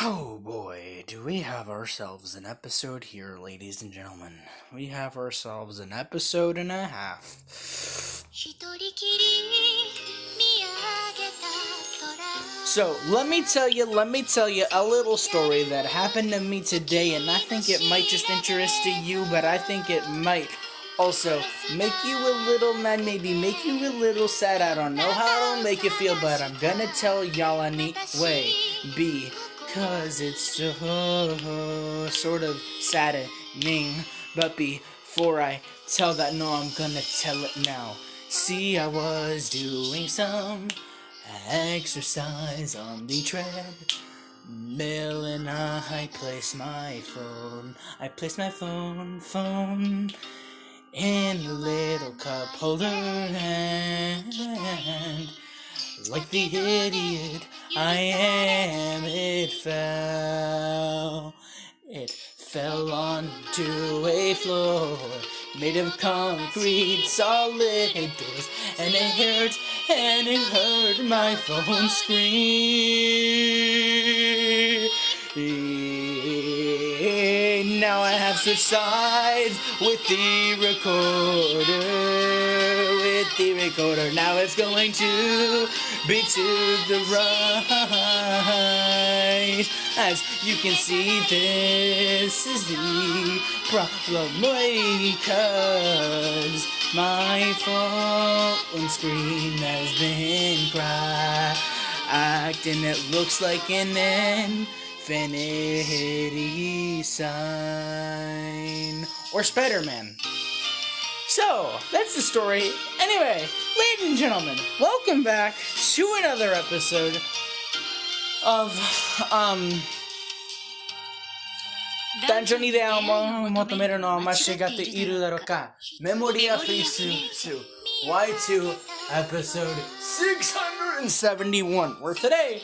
Oh boy, do we have ourselves an episode here, ladies and gentlemen. We have ourselves an episode and a half. So, let me tell you a little story that happened to me today, and I think it might just interest you, but I think it might also make you a little mad, maybe make you a little sad. I don't know how to make you feel, but I'm gonna tell y'all anyway. Because it's so sort of saddening. But before I tell that, no, I'm gonna tell it now. See, I was doing some exercise on the treadmill, and I placed my phone. I placed my phone in a little cup holder, and like the idiot I am, it fell onto a floor made of concrete, solid doors, and it hurt my phone screen. Now I have switched sides with the recorder, now it's going to be to the right. As you can see, this is the problem, because my phone screen has been cracked, and it looks like an infinity sign, or Spider-Man. So, that's the story. Anyway, ladies and gentlemen, welcome back to another episode of, Tancho ni de amo motomeru no mashigate iru daro ka. Memoria Freese Y2 episode 671. Where today,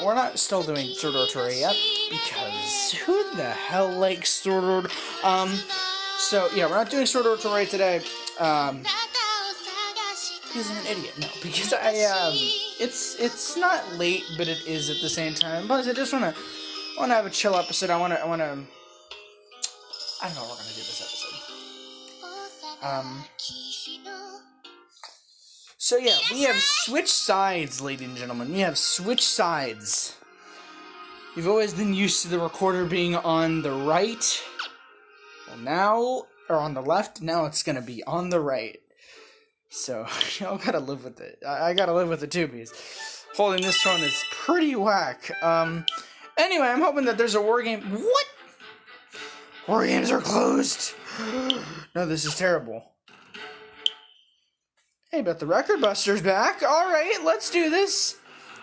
we're not still doing Sword Art yet, because who the hell likes Sword Art? So, yeah, we're not doing Sword Art today, because I'm an idiot. No, because it's not late, but it is at the same time. Plus, I just wanna have a chill episode. I don't know what we're gonna do this episode. So yeah, we have switched sides, ladies and gentlemen. We have switched sides. You've always been used to the recorder being on the right. Well, now, or on the left, now it's gonna be on the right. So, y'all gotta live with it. I gotta live with it too, because holding this phone is pretty whack. Anyway, I'm hoping that there's a war game. What? War games are closed. No, this is terrible. Hey, but the Record Buster's back. Alright, let's do this.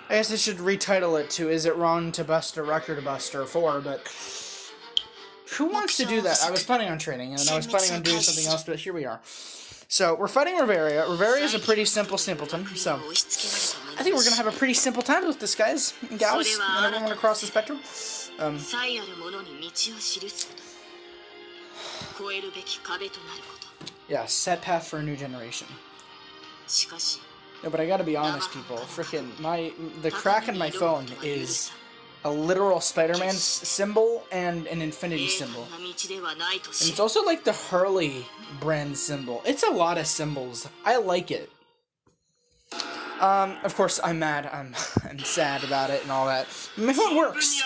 I guess I should retitle it to Is It Wrong to Bust a Record Buster 4, but who wants to do that? I was planning on training, and I was planning on doing something else, but here we are. So, we're fighting Reveria. Reveria is a pretty simple simpleton, so I think we're going to have a pretty simple time with this, guys and gals, and everyone across the spectrum. Yeah, set path for a new generation. No, but I gotta be honest, people. Frickin' the crack in my phone is a literal Spider-Man symbol and an infinity symbol. And it's also like the Hurley brand symbol. It's a lot of symbols. I like it. Of course, I'm mad. I'm sad about it and all that. My phone works.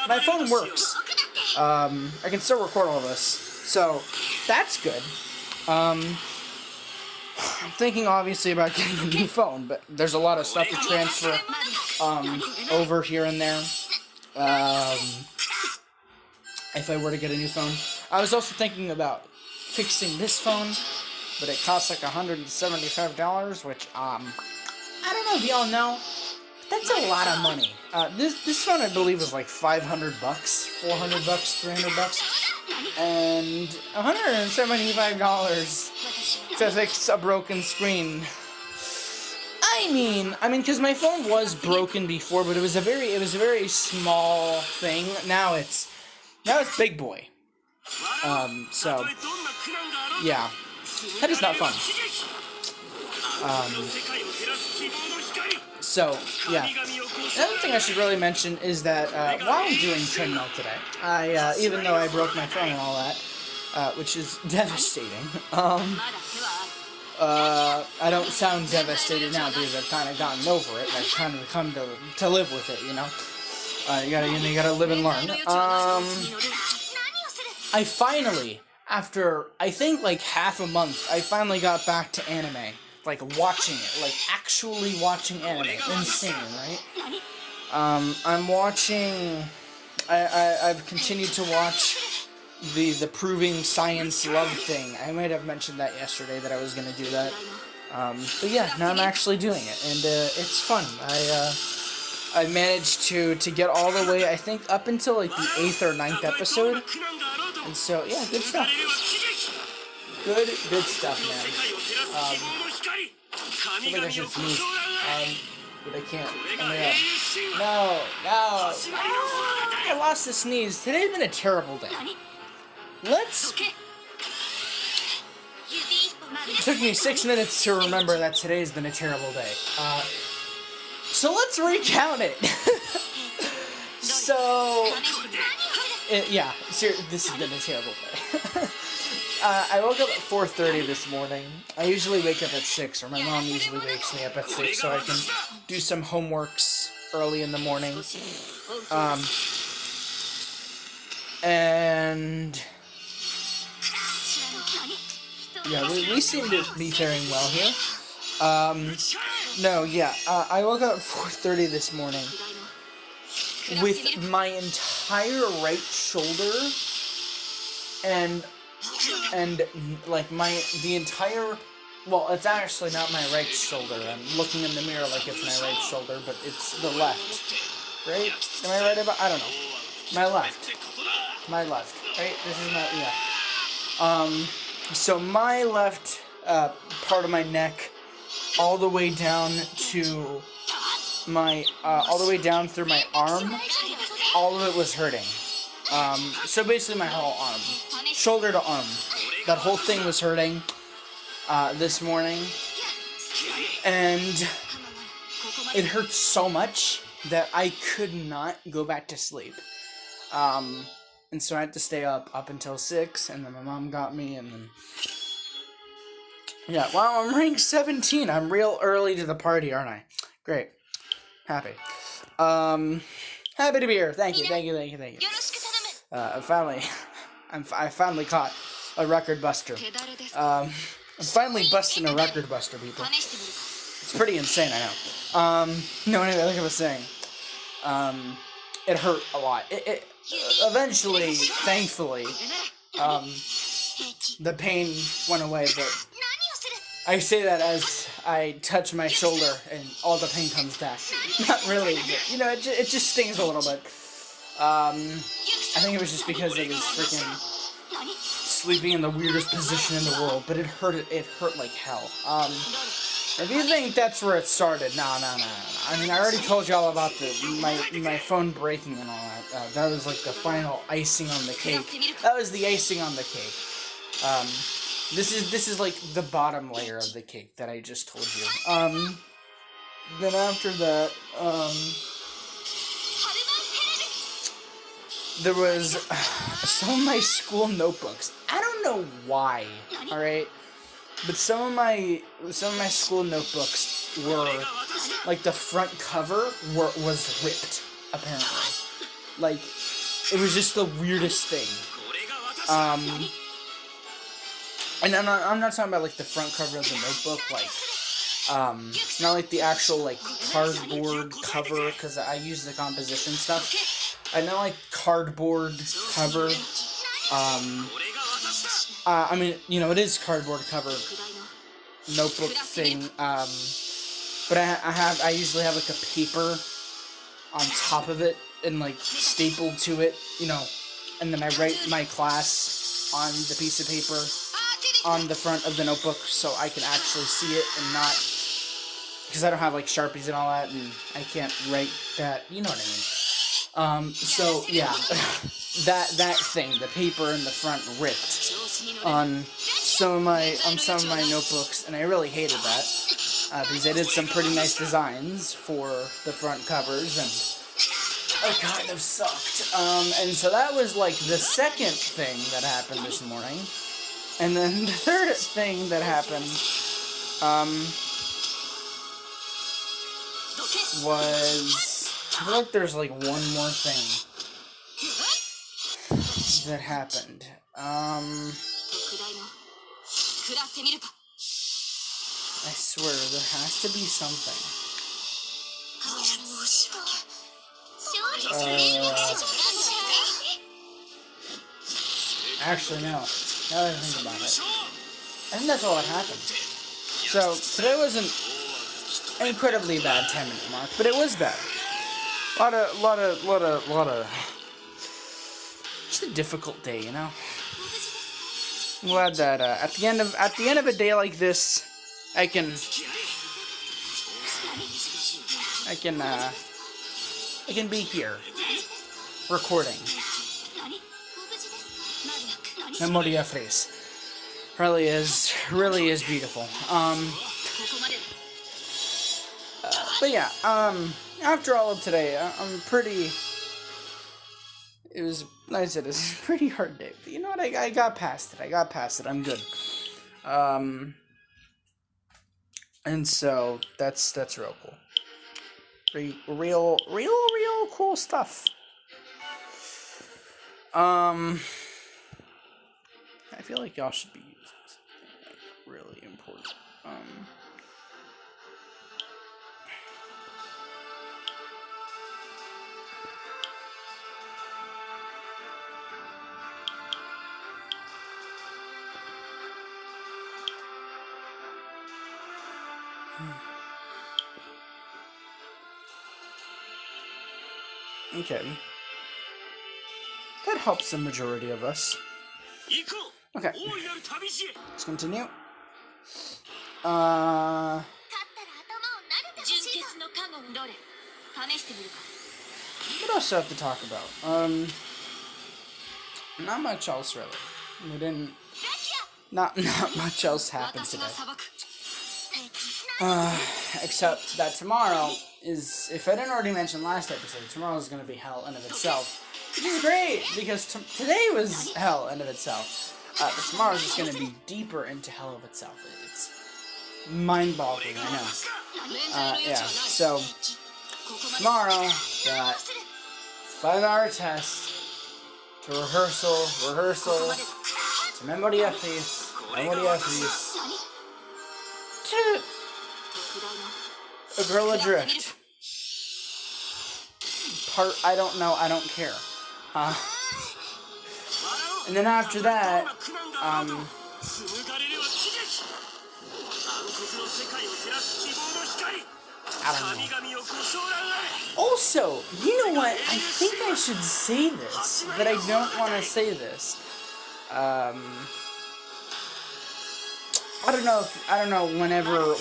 I can still record all this. So, that's good. I'm thinking obviously about getting a new phone, but there's a lot of stuff to transfer over here and there. If I were to get a new phone. I was also thinking about fixing this phone, but it costs like $175, which I don't know if y'all know, but that's a lot of money. This phone I believe is like $500, $400, $300, and $175 to fix a broken screen. I mean, because my phone was broken before, but it was a very small thing. Now it's big boy. So yeah, that is not fun. So, yeah. Another thing I should really mention is that while I'm doing treadmill today, even though I broke my phone and all that, which is devastating, I don't sound devastated now because I've kind of gotten over it. I've kind of come to live with it, you know? You gotta live and learn. I finally, after, I think, like, half a month, I finally got back to anime. Like, watching it. Like, actually watching anime. Insane, right? I'm watching... I've continued to watch the Proving Science Love thing. I might have mentioned that yesterday, that I was gonna do that. But yeah, now I'm actually doing it, and it's fun. I managed to get all the way, I think, up until, like, the 8th or 9th episode. And so, yeah, good stuff. Good stuff, man. I feel like I should sneeze. But I can't. Oh my god. No. I lost the sneeze. Today's been a terrible day. It took me 6 minutes to remember that today's been a terrible day. So let's recount it. Yeah, seriously, this has been a terrible day. I woke up at 4:30 this morning. I usually wake up at 6, or my mom usually wakes me up at 6, so I can do some homeworks early in the morning. And yeah, we seem to be faring well here. I woke up at 4:30 this morning with my entire right shoulder and like the entire, well, it's actually not my right shoulder. I'm looking in the mirror like it's my right shoulder, but it's the left. Right? Am I right about? I don't know. My left, right? This is my, yeah. So my left part of my neck, all the way down to my, all the way down through my arm, all of it was hurting. So basically my whole arm, shoulder to arm, that whole thing was hurting, this morning, and it hurt so much that I could not go back to sleep. And so I had to stay up until 6, and then my mom got me, and then... Yeah, wow, I'm rank 17. I'm real early to the party, aren't I? Great. Happy. Happy to be here. Thank you. I finally caught a record buster. I'm finally busting a record buster, people. It's pretty insane, I know. No, anyway, like I was saying, it hurt a lot. It eventually, thankfully, the pain went away, but I say that as I touch my shoulder and all the pain comes back. Not really, but, you know, it just stings a little bit. I think it was just because I was freaking sleeping in the weirdest position in the world, but it hurt like hell. If you think that's where it started, no. I mean, I already told you all about my phone breaking and all that. That was like the final icing on the cake. That was the icing on the cake. This is like the bottom layer of the cake that I just told you. Then after that, there was some of my school notebooks. I don't know why, alright? But some of my school notebooks were, like, the front cover was ripped, apparently. Like, it was just the weirdest thing. And I'm not talking about, like, the front cover of the notebook, like, not like the actual, like, cardboard cover, because I use the composition stuff. I know, like, cardboard cover, I mean, you know, it is cardboard cover notebook thing, but I usually have, like, a paper on top of it, and, like, stapled to it, you know, and then I write my class on the piece of paper on the front of the notebook so I can actually see it and not, because I don't have, like, Sharpies and all that, and I can't write that, you know what I mean. So, yeah, that thing, the paper in the front ripped on some of my notebooks, and I really hated that. because I did some pretty nice designs for the front covers, and it kind of sucked. And so that was like the second thing that happened this morning. And then the third thing that happened, was, I feel like there's like one more thing that happened. I swear, there has to be something. Actually, no. Now that I think about it, I think that's all that happened. So, today wasn't an incredibly bad 10-minute mark, but it was bad. Lot of... Just a difficult day, you know? I'm glad that, at the end of a day like this, I can be here, recording. Memoria, Freese. Really is beautiful. But yeah, after all of today, I'm pretty... It was, like I said, it's a pretty hard day. But you know what, I got past it. I'm good. And so, that's real cool. Real cool stuff. I feel like y'all should be using something like really important. Okay. That helps the majority of us. Okay. Let's continue. What else do I have to talk about? Not much else really. We didn't... Not much else happened today. Except that tomorrow is, if I didn't already mention last episode, tomorrow is going to be hell in of itself. Which is great, because today was hell in of itself. But tomorrow is just going to be deeper into hell of itself. It's mind-boggling, I know. Yeah, so, tomorrow, got 5-hour test, to rehearsal, to Memoria, Freese, to a girl adrift. I don't know, I don't care. And then after that, I don't know. Also, you know what? I think I should say this, but I don't want to say this. I don't know whenever,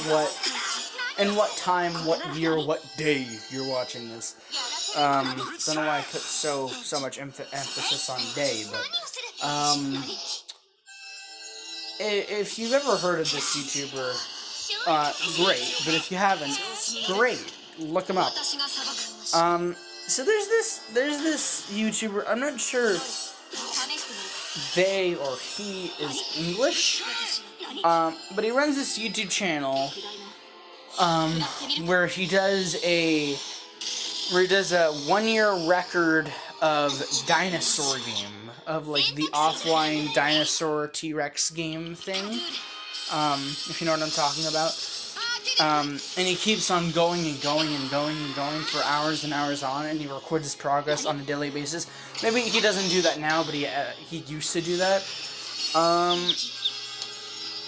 in what time, what year, what day you're watching this. Don't know why I put so much emphasis on day, but, if you've ever heard of this YouTuber, great, but if you haven't, great, look him up. So there's this YouTuber, I'm not sure if they or he is English, but he runs this YouTube channel, where he does a 1-year record of dinosaur game, of like the offline dinosaur T-Rex game thing, if you know what I'm talking about. And he keeps on going for hours and hours on, and he records his progress on a daily basis. Maybe he doesn't do that now, but he used to do that.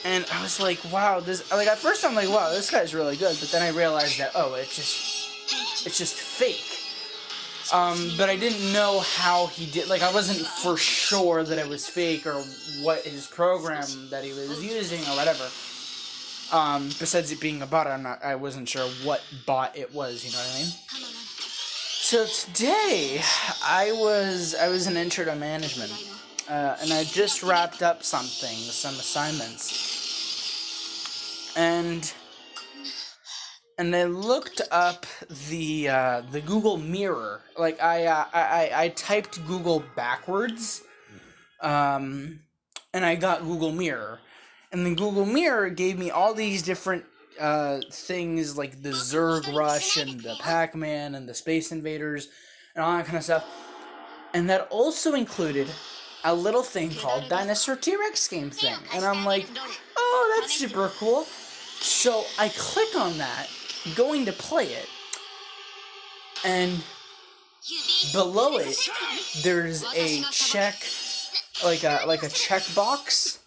And I was like, wow, at first I'm like, wow, this guy's really good, but then I realized that, oh, it's just fake. But I didn't know how he did, I wasn't for sure that it was fake, or what his program that he was using, or whatever. Besides it being a bot, I wasn't sure what bot it was, you know what I mean? So today, I was an intro to management, and I just wrapped up some assignments, and and I looked up the Google Mirror. Like I typed Google backwards, and I got Google Mirror, and the Google Mirror gave me all these different things like the Zerg Rush and the Pac-Man and the Space Invaders and all that kind of stuff, and that also included a little thing called Dinosaur T-Rex game thing, and I'm like, oh, that's super cool. So I click on that, going to play it, and below it there's a check, like a checkbox,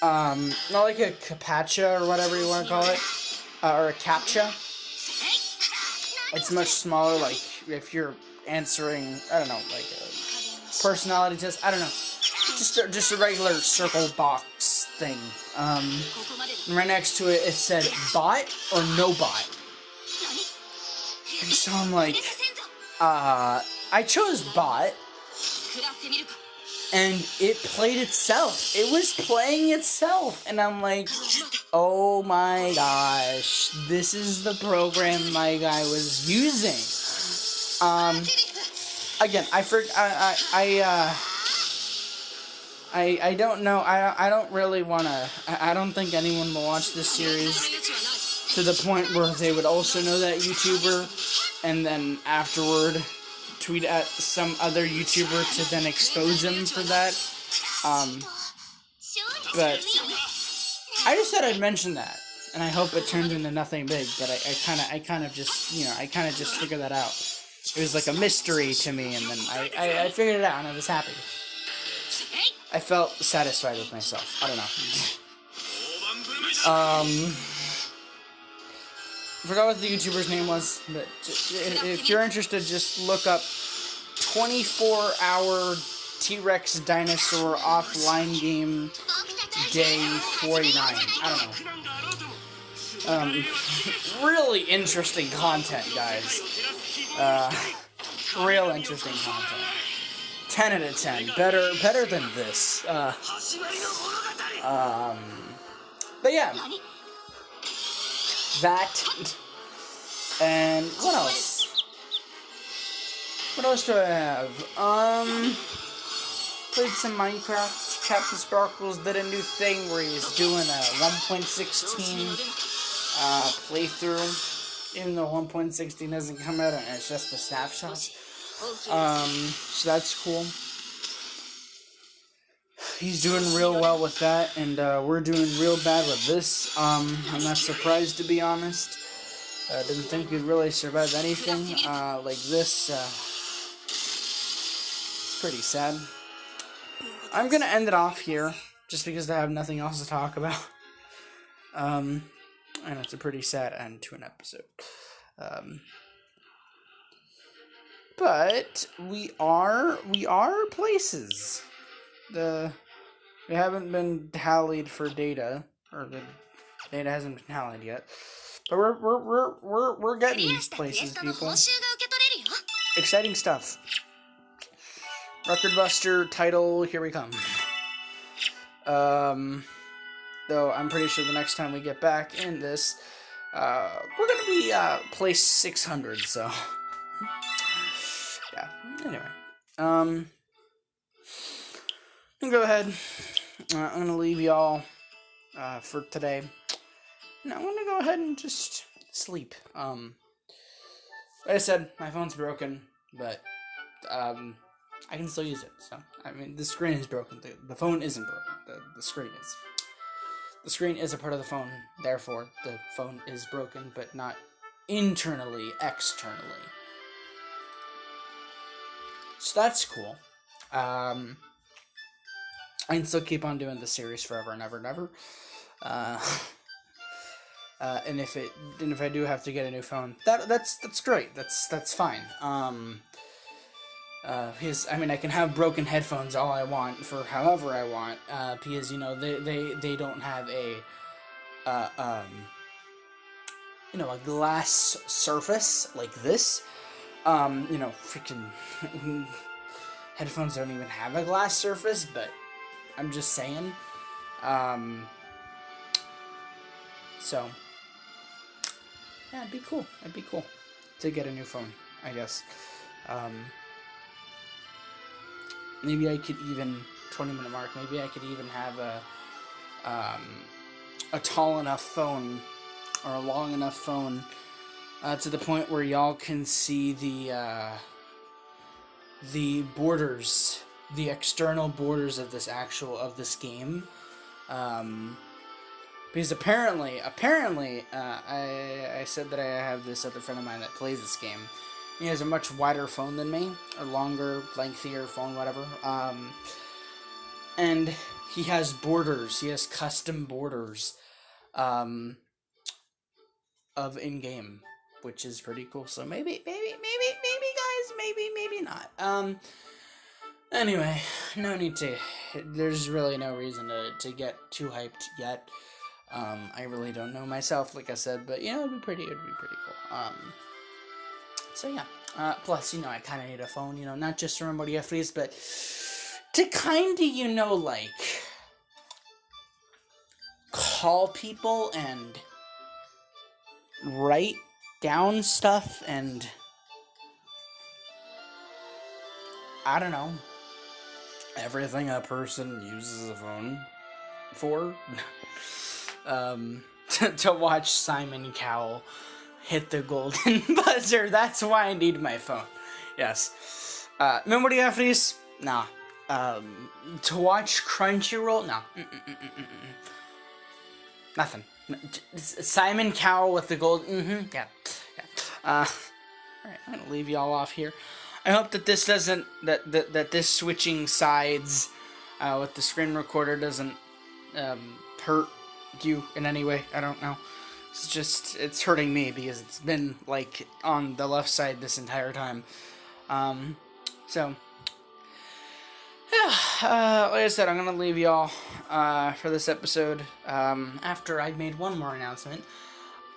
not like a CAPTCHA or whatever you want to call it, or a CAPTCHA. It's much smaller, like if you're answering, I don't know, like a personality test, I don't know, just a regular circle box thing. Right next to it, it said bot or no bot. And so I'm like, I chose bot, and it played itself. It was playing itself, and I'm like, oh my gosh, this is the program my guy was using. Again, I don't know. I don't really wanna. I don't think anyone will watch this series to the point where they would also know that YouTuber, and then afterward tweet at some other YouTuber to then expose him for that. But I just thought I'd mention that, and I hope it turns into nothing big. But I kind of just figured that out. It was like a mystery to me, and then I figured it out, and I was happy. I felt satisfied with myself. I don't know. I forgot what the YouTuber's name was, but if you're interested, just look up 24-hour T-Rex dinosaur offline game day 49. I don't know. Really interesting content, guys. Real interesting content. 10 out of 10. Better than this. But yeah. That. And what else? What else do I have? Played some Minecraft. Captain Sparkles did a new thing where he's doing a 1.16 playthrough. Even though 1.16 doesn't come out and it's just a snapshot. So that's cool. He's doing real well with that, and we're doing real bad with this. I'm not surprised, to be honest. I didn't think we'd really survive anything like this. It's pretty sad. I'm gonna end it off here, just because I have nothing else to talk about. And it's a pretty sad end to an episode. But we are places. We haven't been tallied for data, or the data hasn't been tallied yet. But we're getting these places, people. Exciting stuff. Record Buster title, here we come. Though I'm pretty sure the next time we get back in this, we're gonna be place 600. So yeah. Anyway, I'm gonna go ahead. I'm gonna leave y'all for today. And I'm gonna go ahead and just sleep. Like I said, my phone's broken, but I can still use it. So I mean, the screen is broken. The phone isn't broken. The screen is. The screen is a part of the phone. Therefore, the phone is broken, but not internally, externally. So that's cool. I can still keep on doing this series forever and ever and ever. And if I do have to get a new phone, that's great. That's fine. Because I mean, I can have broken headphones all I want for however I want. Because you know they don't have a a glass surface like this. Freaking headphones don't even have a glass surface, but I'm just saying. So Yeah, it'd be cool. It'd be cool to get a new phone, I guess. Um, maybe I could even 20-minute mark. Maybe I could even have a tall enough phone or a long enough phone to the point where y'all can see the borders, the external borders of this game. Because apparently, I said that I have this other friend of mine that plays this game. He has a much wider phone than me, a longer, lengthier phone, whatever. And he has borders. He has custom borders, of in-game, which is pretty cool. So maybe, guys, maybe not. Anyway, no need to. There's really no reason to get too hyped yet. I really don't know myself, like I said, but it'd be pretty cool. So yeah. Plus, I kind of need a phone, not just for Memoria Freese, but to kind of, like, call people and write down stuff and, I don't know, everything a person uses a phone for. To watch Simon Cowell hit the golden buzzer. That's why I need my phone. Yes. Memoria Freeze? Nah. To watch Crunchyroll? No. Nothing. Simon Cowell with the gold. Yeah. Alright, I'm gonna leave y'all off here. I hope that this doesn't, that this switching sides with the screen recorder doesn't hurt you in any way. I don't know. It's hurting me because it's been like on the left side this entire time. So yeah, like I said, I'm gonna leave y'all for this episode. After I made one more announcement.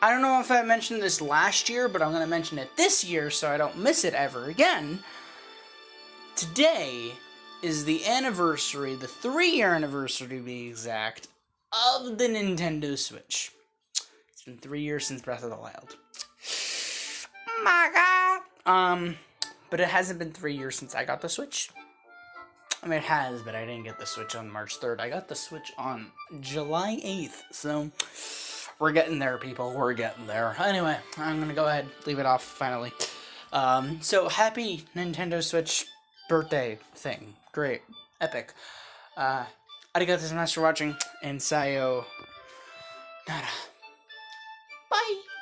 I don't know if I mentioned this last year, but I'm gonna mention it this year so I don't miss it ever again. Today is the anniversary, the 3-year anniversary to be exact, of the Nintendo Switch. It's been 3 years since Breath of the Wild. Oh my god! But it hasn't been 3 years since I got the Switch. I mean, it has, but I didn't get the Switch on March 3rd. I got the Switch on July 8th, so we're getting there, people. We're getting there. Anyway, I'm gonna go ahead, leave it off, finally. So, happy Nintendo Switch birthday thing. Great. Epic. Arigatou gozaimasu for watching, and sayonara. Bye!